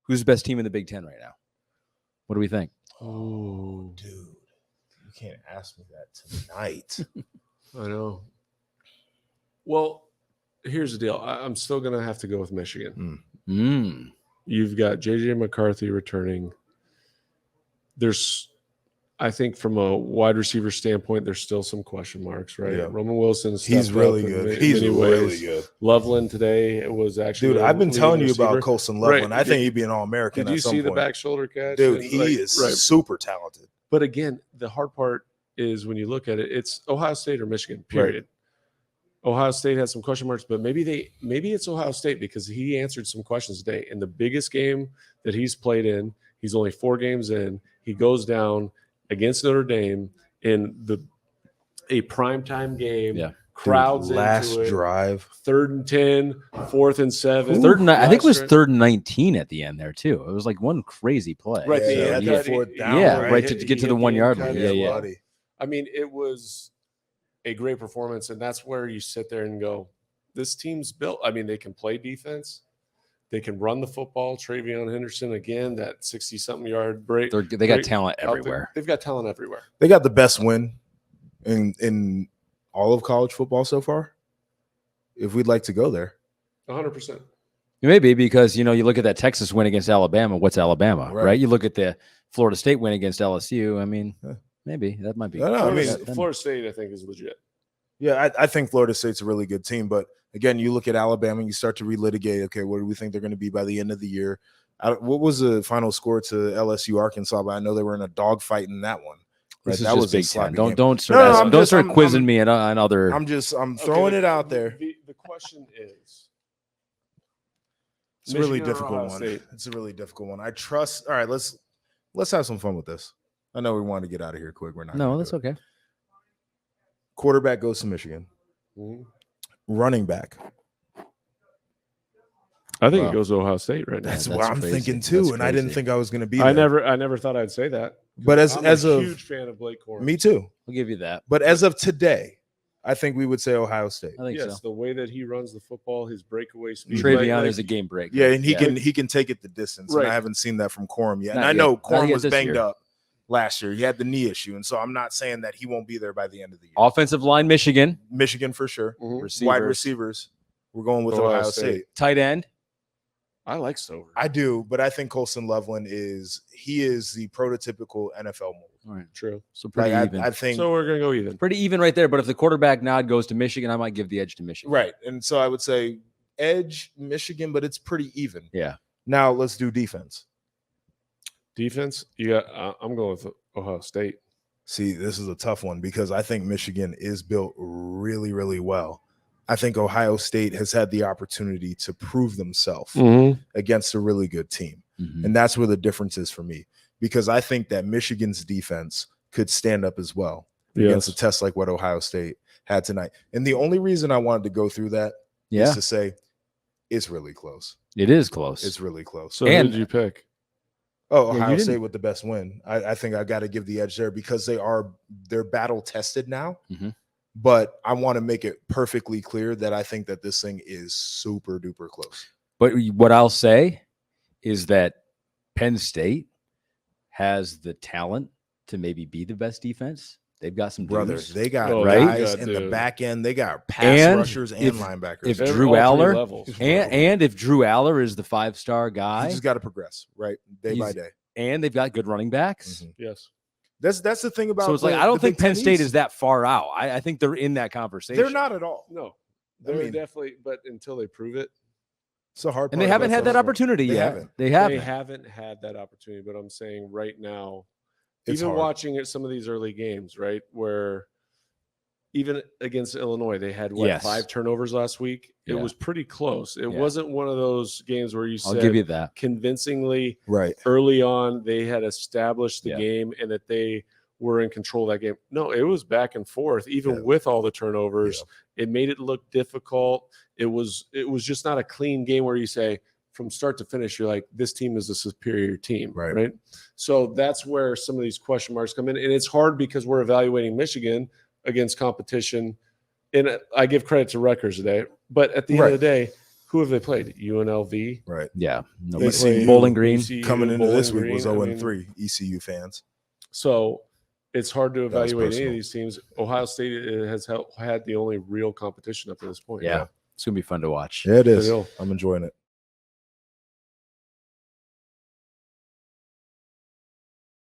Who's the best team in the Big Ten right now? What do we think? Oh, dude, you can't ask me that tonight. I know. Well, here's the deal. I'm still going to have to go with Michigan. You've got J.J. McCarthy returning. I think from a wide receiver standpoint, there's still some question marks, right? Yeah. Roman Wilson, he's really good. He's really good. Loveland today, it was actually. Dude, I've been telling you about Colson Loveland. Right. I think he'd be an All-American. Did you at some see the point. back shoulder catch? Dude, he is super talented. But again, the hard part is when you look at it, it's Ohio State or Michigan, period. Right. Ohio State has some question marks, but maybe it's Ohio State because he answered some questions today. In the biggest game that he's played in, he's only 4 games in, he goes down against Notre Dame in a primetime game. Yeah. Crowds last into it. drive, 3rd and 10, 4th and 7. I think it was 3rd and 19 at the end there too. It was like one crazy play. Right. Yeah, Yeah, to get to the 1 yard line. Yeah. I mean, it was a great performance, and that's where you sit there and go, this team's built. I mean, they can play defense. They can run the football. Travion Henderson, again, that 60-something yard break. They got talent everywhere. They've got talent everywhere. They got the best win in all of college football so far, if we'd like to go there. 100%. Maybe because, you look at that Texas win against Alabama. What's Alabama, right? You look at the Florida State win against LSU. I mean, maybe that might be. Florida State, I think, is legit. Yeah, I think Florida State's a really good team. But, again, you look at Alabama, you start to relitigate, okay, what do we think they're going to be by the end of the year? What was the final score to LSU Arkansas? But I know they were in a dogfight in that one. This that was Big Ten. Don't no, start quizzing me on other. I'm throwing it out there. The question is, it's a really difficult one. It's a really difficult one. I trust. All right, let's have some fun with this. I know we want to get out of here quick. We're not. No, that's okay. Quarterback goes to Michigan. Mm-hmm. Running back. I think it goes to Ohio State right now. That's what I'm thinking too, and I didn't think I was going to be. I never thought I'd say that. But I'm a huge fan of Blake Corum. Me too. I'll give you that. But as of today, I think we would say Ohio State. I think so. The way that he runs the football, his breakaway speed. Travion is a game breaker. Yeah, and he can take it the distance. Right. And I haven't seen that from Corum yet. And I know Corum was banged up last year. He had the knee issue, and so I'm not saying that he won't be there by the end of the year. Offensive line, Michigan for sure. Mm-hmm. Wide receivers, we're going with Ohio State. Tight end. I like Stover. I do, but I think Colson Loveland is the prototypical NFL mold. All right, true. So pretty even. I think so. We're gonna go even. Pretty even right there. But if the quarterback nod goes to Michigan, I might give the edge to Michigan. Right, and so I would say edge Michigan, but it's pretty even. Yeah. Now let's do defense. Defense, I'm going with Ohio State. See, this is a tough one because I think Michigan is built really, really well. I think Ohio State has had the opportunity to prove themselves against a really good team. Mm-hmm. And that's where the difference is for me, because I think that Michigan's defense could stand up as well against a test like what Ohio State had tonight. And the only reason I wanted to go through that is to say it's really close. It is close. It's really close. So who did you pick? Oh, Ohio State with the best win. I think I got to give the edge there because they're battle tested now. Mm-hmm. But I want to make it perfectly clear that I think that this thing is super duper close. But what I'll say is that Penn State has the talent to maybe be the best defense. They've got some brothers. They got guys in the back end. They got pass rushers and linebackers. If Drew Aller and if Drew Aller is the 5-star guy, he just got to progress day by day. And they've got good running backs. Mm-hmm. Yes. That's the thing about. So it's I don't think Penn State is that far out. I think they're in that conversation. They're not at all. No, they're definitely. But until they prove it, it's a hard. And they haven't had that opportunity yet. They haven't had that opportunity. But I'm saying right now, even watching some of these early games, right, where even against Illinois, they had 5 turnovers last week. It was pretty close. It wasn't one of those games where you said, I'll give you that, convincingly early on they had established the game and that they were in control of that game. No, it was back and forth, even with all the turnovers. It made it look difficult. It was just not a clean game where you say from start to finish, you're like, this team is a superior team, right? So that's where some of these question marks come in. And it's hard because we're evaluating Michigan against competition. And I give credit to Rutgers today. But at the end of the day, Who have they played? UNLV. Right. Yeah. No, ECU, Bowling Green. ECU, Coming into Bowling this week Green. was 0-3. ECU fans. So it's hard to evaluate any of personal. these teams. Ohio State has had the only real competition up to this point. Yeah. It's going to be fun to watch. Yeah, it is. It will. I'm enjoying it.